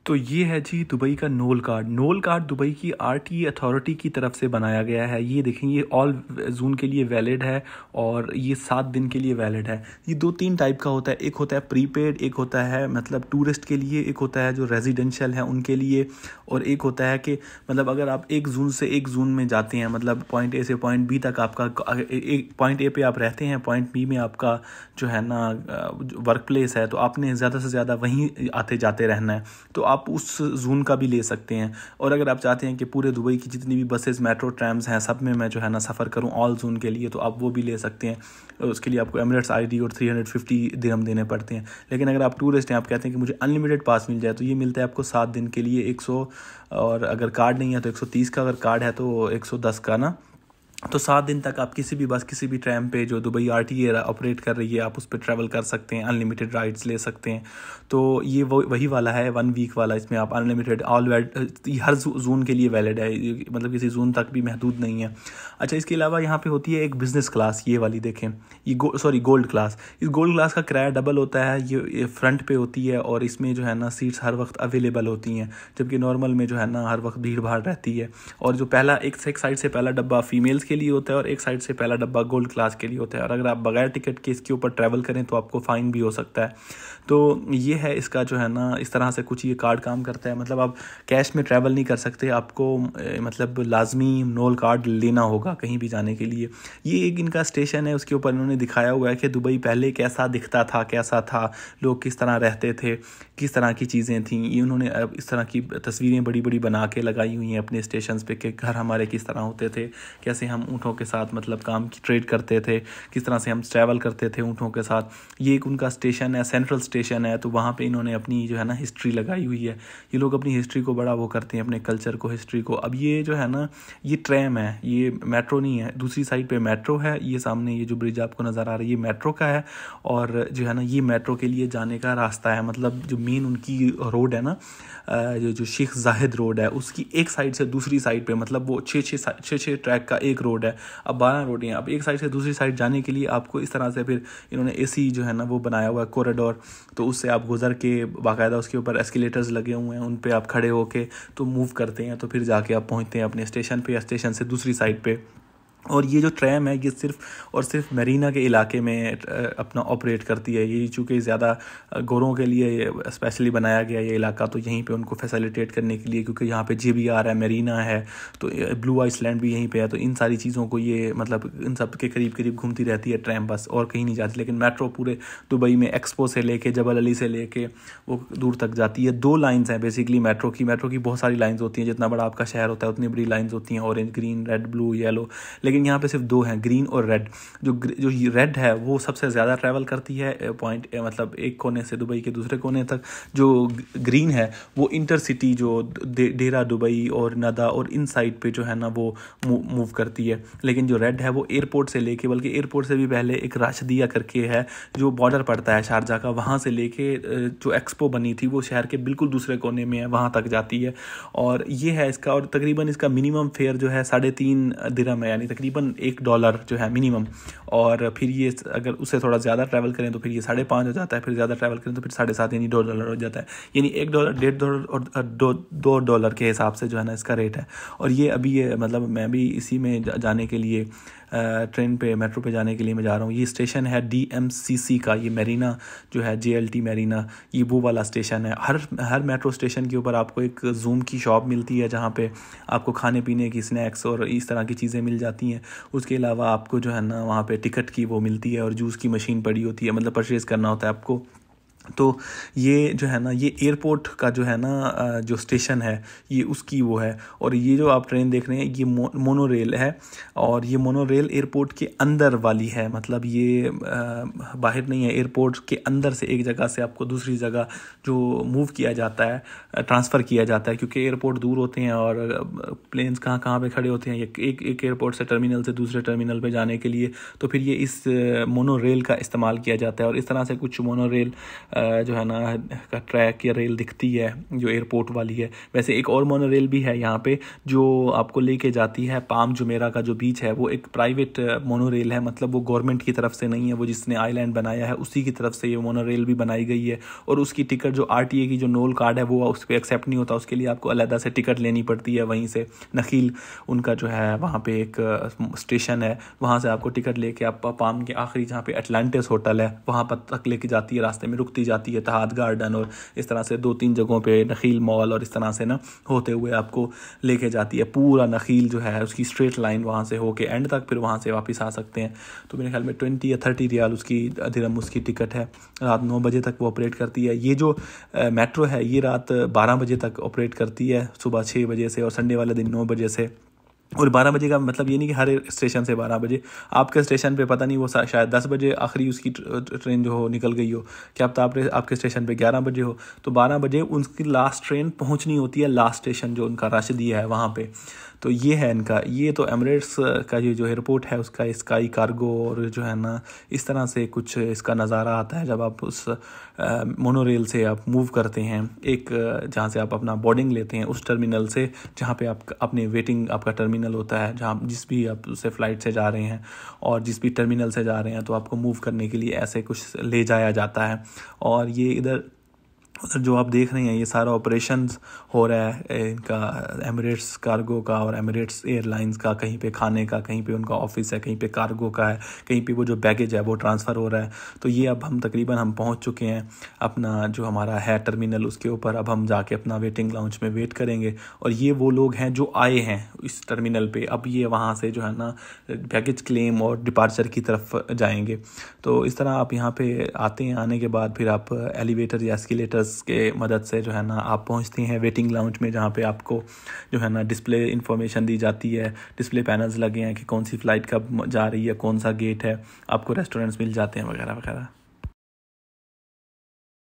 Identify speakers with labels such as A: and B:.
A: तो ये है जी दुबई का Nol card. Nol card Dubai की आरटीए अथॉरिटी की तरफ से बनाया गया है। ये देखें, ये ऑल जून के लिए वैलिड है और ये 7 दिन के लिए वैलिड है। ये 2-3 टाइप का होता है, एक होता है प्रीपेड, एक होता है मतलब टूरिस्ट के लिए, एक होता है जो रेजिडेंशियल है उनके लिए, और एक होता है कि मतलब अगर आप 1 जून से 1 जून में जाते हैं, मतलब पॉइंट ए से पॉइंट बी तक आपका एक पॉइंट ए पे आप रहते हैं, पॉइंट बी में आपका जो है ना वर्क प्लेस है, तो आपने ज़्यादा से ज़्यादा वहीं आते जाते रहना है, तो आप उस जून का भी ले सकते हैं। और अगर आप चाहते हैं कि पूरे दुबई की जितनी भी बसेस, मेट्रो, ट्रैम्स हैं, सब में मैं जो है ना सफ़र करूं ऑल जून के लिए, तो आप वो भी ले सकते हैं। उसके लिए आपको एमिरेट्स आईडी और 350 दिरहम देने पड़ते हैं। लेकिन अगर आप टूरिस्ट हैं, आप कहते हैं कि मुझे अनलिमिटेड पास मिल जाए, तो ये मिलता है आपको 7 दिन के लिए 100, और अगर कार्ड नहीं है तो 130 का, अगर कार्ड है तो 110 का ना। तो 7 दिन तक आप किसी भी बस, किसी भी ट्रैम पे जो दुबई आरटीए ऑपरेट कर रही है, आप उस पर ट्रैवल कर सकते हैं, अनलिमिटेड राइड्स ले सकते हैं। तो ये वही वाला है 1 वीक वाला, इसमें आप अनलिमिटेड हर जून के लिए वैलिड है, मतलब किसी जून तक भी महदूद नहीं है। अच्छा, इसके अलावा यहाँ पे होती है एक बिज़नेस क्लास, ये वाली देखें, ये गोल्ड क्लास। इस गोल्ड क्लास का किराया डबल होता है, ये फ्रंट पे होती है और इसमें जो है ना सीट्स हर वक्त अवेलेबल होती हैं, जबकि नॉर्मल में जो है ना हर वक्त भीड़ भाड़ रहती है। और जो पहला एक साइड से पहला डब्बा फीमेल्स के लिए होता है और एक साइड से पहला डब्बा गोल्ड क्लास के लिए होता है, और अगर आप बगैर टिकट के इसके ऊपर ट्रैवल करें तो आपको फ़ाइन भी हो सकता है। तो ये है इसका जो है ना, इस तरह से कुछ ये कार्ड काम करता है। मतलब आप कैश में ट्रैवल नहीं कर सकते, आपको मतलब लाजमी नोल कार्ड लेना होगा कहीं भी जाने के लिए। ये एक इनका स्टेशन है, उसके ऊपर इन्होंने दिखाया हुआ है कि दुबई पहले कैसा दिखता था, कैसा था, लोग किस तरह रहते थे, किस तरह की चीज़ें थीं। ये उन्होंने इस तरह की तस्वीरें बड़ी बड़ी बना के लगाई हुई हैं अपने स्टेशन पे कि घर हमारे किस तरह होते थे, कैसे हम ऊँटों के साथ मतलब काम की ट्रेड करते थे, किस तरह से हम ट्रैवल करते थे ऊँटों के साथ। ये एक उनका स्टेशन है, सेंट्रल स्टेशन है, तो वहाँ पे इन्होंने अपनी जो है ना हिस्ट्री लगाई हुई है। ये लोग अपनी हिस्ट्री को बड़ा वो करते हैं, अपने कल्चर को, हिस्ट्री को। अब ये जो है ना, ये ट्रैम है, ये मेट्रो नहीं है। दूसरी साइड पे मेट्रो है, ये सामने ये जो ब्रिज आपको नज़र आ रहा है ये मेट्रो का है, और जो है ना ये मेट्रो के लिए जाने का रास्ता है। मतलब जो मेन उनकी रोड है ना, जो शेख जाहिद रोड है, उसकी एक साइड से दूसरी साइड पे, मतलब वो 6 ट्रैक का एक रोड है, अब 12 रोड हैं। अब एक साइड से दूसरी साइड जाने के लिए आपको इस तरह से फिर इन्होंने एसी जो है ना वो बनाया हुआ है कॉरिडोर, तो उससे आप गुजर के बाकायदा उसके ऊपर एस्केलेटर्स लगे हुए हैं, उन पे आप खड़े होके तो मूव करते हैं, तो फिर जाके आप पहुंचते हैं अपने स्टेशन पे या स्टेशन से दूसरी साइड पे। और ये जो ट्रैम है ये सिर्फ और सिर्फ मरीना के इलाके में अपना ऑपरेट करती है। ये चूँकि ज़्यादा गोरों के लिए स्पेशली बनाया गया ये इलाका, तो यहीं पे उनको फैसिलिटेट करने के लिए, क्योंकि यहाँ पे JBR है, मरीना है, तो ब्लू आइसलैंड भी यहीं पे है, तो इन सारी चीज़ों को ये मतलब इन सब के करीब करीब घूमती रहती है ट्रैम, बस और कहीं नहीं जाती। लेकिन मेट्रो पूरे दुबई में एक्सपो से लेके जबल अली से लेके वो दूर तक जाती है। 2 लाइन्स हैं बेसिकली मेट्रो की बहुत सारी लाइन्स होती हैं, जितना बड़ा आपका शहर होता है उतनी बड़ी लाइन्स होती हैं, orange, green, red, blue, yellow. लेकिन यहाँ पे सिर्फ 2 हैं, ग्रीन और रेड। जो रेड है वो सबसे ज़्यादा ट्रैवल करती है पॉइंट मतलब एक कोने से दुबई के दूसरे कोने तक। जो ग्रीन है वो इंटरसिटी जो डेरा दुबई और नदा और इन साइड पे जो है ना वो मूव करती है। लेकिन जो रेड है वो एयरपोर्ट से लेके, बल्कि एयरपोर्ट से भी पहले एक राशिदिया करके है जो बॉर्डर पड़ता है शारजा का, वहाँ से लेके जो एक्सपो बनी थी वो शहर के बिल्कुल दूसरे कोने में है, वहाँ तक जाती है। और ये है इसका, और तकरीबन इसका मिनिमम फेयर जो है 3.5 दिरहम है, यानी तकरीबन $1 जो है मिनिमम। और फिर ये अगर उससे थोड़ा ज़्यादा ट्रैवल करें तो फिर ये 5.5 हो जाता है, फिर ज़्यादा ट्रैवल करें तो फिर 7.5 यानी $2 हो जाता है। यानी $1, $1.5 और $2 के हिसाब से जो है ना इसका रेट है। और ये अभी ये मतलब मैं भी इसी में जाने के लिए ट्रेन पे, मेट्रो पे जाने के लिए मैं जा रहा हूँ। ये स्टेशन है DMCC का, ये मरीना जो है JLT मरीना, ये वो वाला स्टेशन है। हर मेट्रो स्टेशन के ऊपर आपको एक जूम की शॉप मिलती है जहाँ पे आपको खाने पीने की स्नैक्स और इस तरह की चीज़ें मिल जाती हैं। उसके अलावा आपको जो है ना वहाँ पे टिकट की वो मिलती है और जूस की मशीन पड़ी होती है, मतलब परचेज़ करना होता है आपको। तो ये जो है ना ये एयरपोर्ट का जो है ना जो स्टेशन है ये उसकी वो है। और ये जो आप ट्रेन देख रहे हैं ये मोनो रेल है, और ये मोनो रेल एयरपोर्ट के अंदर वाली है, मतलब ये बाहर नहीं है, एयरपोर्ट के अंदर से एक जगह से आपको दूसरी जगह जो मूव किया जाता है, ट्रांसफ़र किया जाता है, क्योंकि एयरपोर्ट दूर होते हैं और प्लेन्स कहाँ कहाँ पे खड़े होते हैं एक एयरपोर्ट से टर्मिनल से दूसरे टर्मिनल पे जाने के लिए। तो फिर ये इस मोनो रेल का इस्तेमाल किया जाता है, और इस तरह से कुछ मोनो रेल जो है ना का ट्रैक या रेल दिखती है जो एयरपोर्ट वाली है। वैसे एक और मोनो रेल भी है यहाँ पे जो आपको लेके जाती है पाम जुमेरा का जो बीच है, वो एक प्राइवेट मोनो रेल है, मतलब वो गवर्नमेंट की तरफ से नहीं है, वो जिसने आइलैंड बनाया है उसी की तरफ से ये मोनो रेल भी बनाई गई है। और उसकी टिकट जो RTA की जो नोल कार्ड है वो उस पर एक्सेप्ट नहीं होता, उसके लिए आपको अलग से टिकट लेनी पड़ती है। वहीं से नखील उनका जो है वहाँ पे एक स्टेशन है, वहाँ से आपको टिकट लेके आप पाम के आखिरी जहाँ पे अटलांटिस होटल है वहाँ पर तक लेके जाती है, रास्ते में रुकती जाती है तहाद गार्डन और इस तरह से 2-3 जगहों पे नखील मॉल और इस तरह से ना होते हुए आपको लेके जाती है। पूरा नखील जो है उसकी स्ट्रेट लाइन वहाँ से होके एंड तक, फिर वहाँ से वापस आ सकते हैं। तो मेरे ख्याल में 20 या 30 रियाल उसकी दिरहम उसकी टिकट है। रात 9 बजे तक वो ऑपरेट करती है। ये जो मेट्रो है ये रात 12 बजे तक ऑपरेट करती है, सुबह 6 बजे से, और संडे वाले दिन 9 बजे से। और 12 बजे का मतलब ये नहीं कि हर स्टेशन से 12 बजे, आपके स्टेशन पे पता नहीं वो शायद 10 बजे आखिरी उसकी ट्रेन जो हो निकल गई हो, क्या पता आपके स्टेशन पे 11 बजे हो, तो 12 बजे उनकी लास्ट ट्रेन पहुंचनी होती है लास्ट स्टेशन जो उनका रश दिया है वहाँ पे। तो ये है इनका, ये तो एमिरेट्स का ये जो एयरपोर्ट है उसका स्काई कार्गो और जो है ना इस तरह से कुछ इसका नज़ारा आता है जब आप उस मोनोरेल से आप मूव करते हैं, एक जहाँ से आप अपना बोर्डिंग लेते हैं उस टर्मिनल से जहाँ पे आप अपने वेटिंग आपका टर्मिनल होता है, जहाँ जिस भी आप उससे फ़्लाइट से जा रहे हैं और जिस भी टर्मिनल से जा रहे हैं, तो आपको मूव करने के लिए ऐसे कुछ ले जाया जाता है। और ये इधर जो आप देख रहे हैं ये सारा ऑपरेशंस हो रहा है इनका एमिरेट्स कार्गो का और एमिरेट्स एयरलाइंस का, कहीं पे खाने का, कहीं पे उनका ऑफिस है, कहीं पे कार्गो का है, कहीं पे वो जो बैगेज है वो ट्रांसफ़र हो रहा है। तो ये अब हम तकरीबन हम पहुंच चुके हैं अपना जो हमारा है टर्मिनल उसके ऊपर। अब हम जाके अपना वेटिंग लाउंज में वेट करेंगे। और ये वो लोग हैं जो आए हैं इस टर्मिनल पे, अब ये वहाँ से जो है ना बैगेज क्लेम और डिपार्चर की तरफ जाएंगे। तो इस तरह आप यहाँ पे आते हैं, आने के बाद फिर आप एलिवेटर या एस्केलेटर्स के मदद से जो है ना आप पहुंचते हैं वेटिंग लाउंज में, जहाँ पे आपको जो है ना डिस्प्ले इन्फॉर्मेशन दी जाती है, डिस्प्ले पैनल्स लगे हैं कि कौन सी फ़्लाइट कब जा रही है, कौन सा गेट है, आपको रेस्टोरेंट्स मिल जाते हैं वगैरह वगैरह।